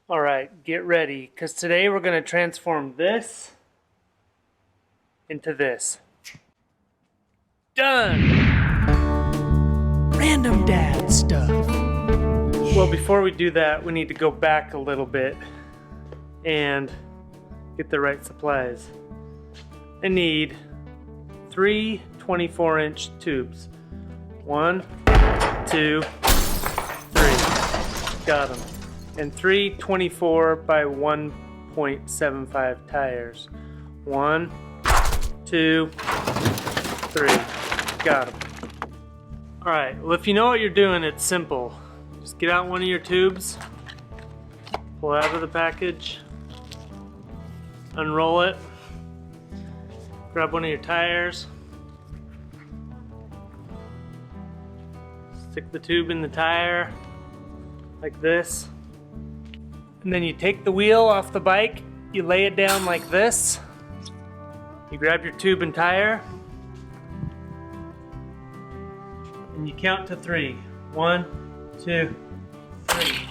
Alright, get ready, because today we're going to transform this into this. Done! Random dad stuff. Well, before we do that, we need to go back a little bit and get the right supplies. I need 3 24-inch tubes. 1, 2, 3. Got them. And 3 24 by 1.75 tires. 1, 2, 3. Got them. Alright, well if you know what you're doing, it's simple. Just get out one of your tubes, pull it out of the package, unroll it, grab one of your tires, stick the tube in the tire like this. And then you take the wheel off the bike, you lay it down like this, you grab your tube and tire, and you count to 3. 1, 2, 3.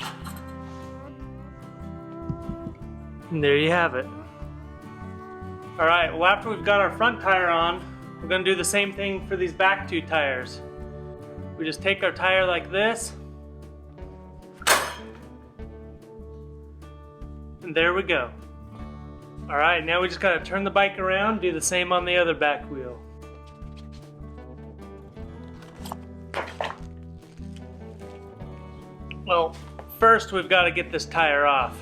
And there you have it. Alright, well after we've got our front tire on, we're going to do the same thing for these back 2 tires. We just take our tire like this, and there we go. Alright, now we just gotta turn the bike around, do the same on the other back wheel. Well, first we've got to get this tire off.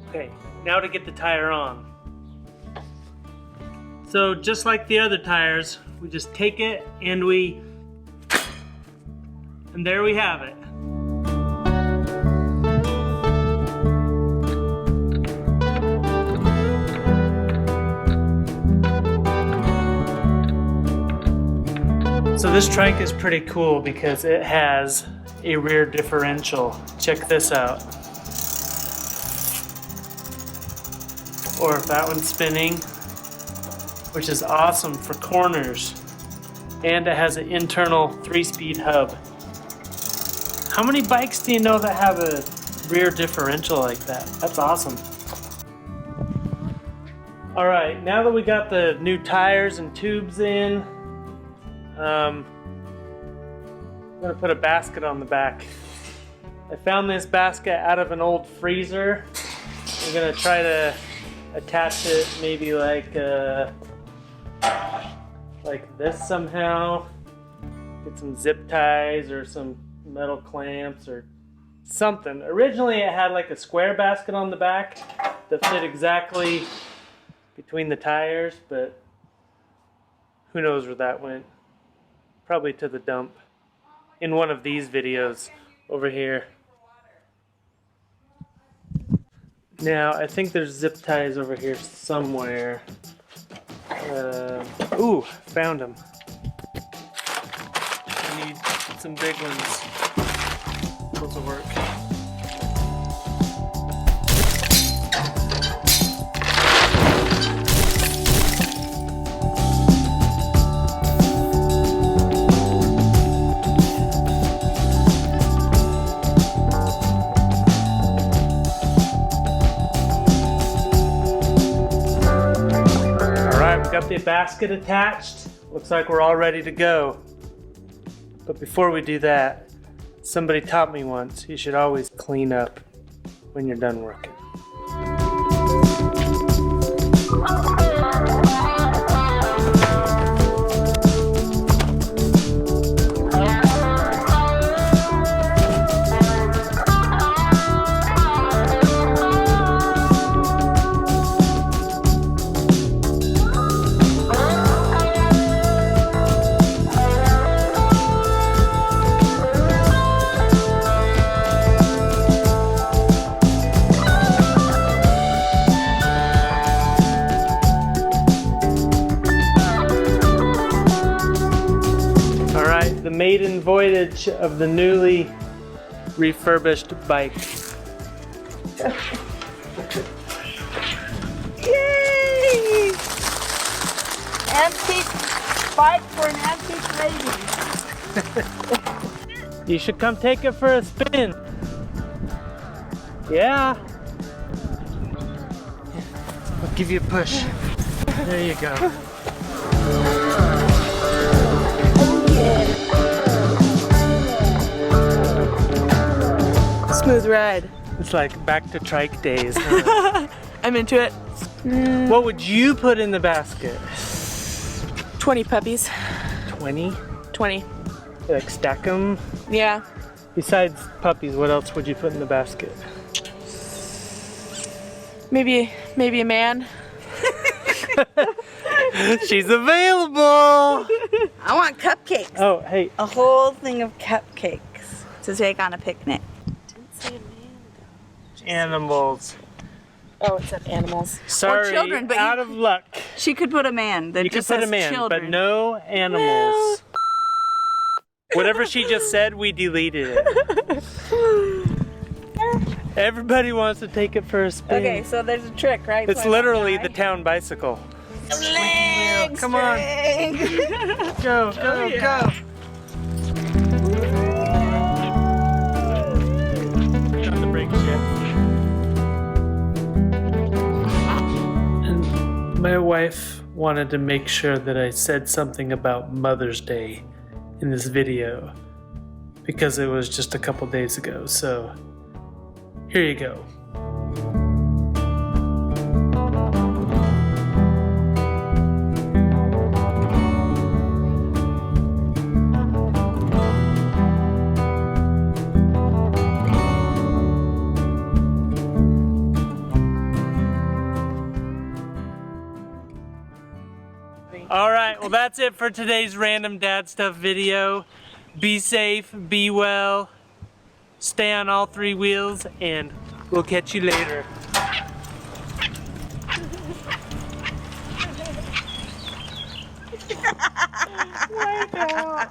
Okay, now to get the tire on. So just like the other tires, we just take it and there we have it. So this trike is pretty cool because it has a rear differential. Check this out. Or if that one's spinning, which is awesome for corners. And it has an internal 3-speed hub. How many bikes do you know that have a rear differential like that? That's awesome. Alright, now that we got the new tires and tubes in, I'm going to put a basket on the back. I found this basket out of an old freezer. I'm going to try to attach it maybe like this somehow. Get some zip ties or some metal clamps or something. Originally it had like a square basket on the back that fit exactly between the tires, but who knows where that went. Probably to the dump in one of these videos over here. Now I think there's zip ties over here somewhere. Ooh, found them. I need some big ones. Those will work. Got the basket attached. Looks like we're all ready to go. But before we do that, somebody taught me once, you should always clean up when you're done working. The maiden voyage of the newly refurbished bike. Yay! Antique bike for an antique lady. You should come take it for a spin. Yeah. I'll give you a push. There you go. Smooth ride. It's like back to trike days. Huh? I'm into it. What would you put in the basket? 20 puppies. 20? 20. Like stack them? Yeah. Besides puppies, what else would you put in the basket? Maybe a man. She's available! I want cupcakes. Oh, hey. A whole thing of cupcakes to take on a picnic. Animals. Oh, it said animals. Sorry, children, but out of luck. She could put a man that You could just put a says man, children. but no animals. Whatever she just said, we deleted it. Everybody wants to take it for a spin. Okay, so there's a trick, right? It's So I literally don't the die. town bicycle. Leg Come on. strength. Go, go, go. On the brake shit. And my wife wanted to make sure that I said something about Mother's Day in this video because it was just a couple days ago. So here you go. All right, well that's it for today's random dad stuff video. Be safe, be well, stay on all three wheels, and we'll catch you later. Right now.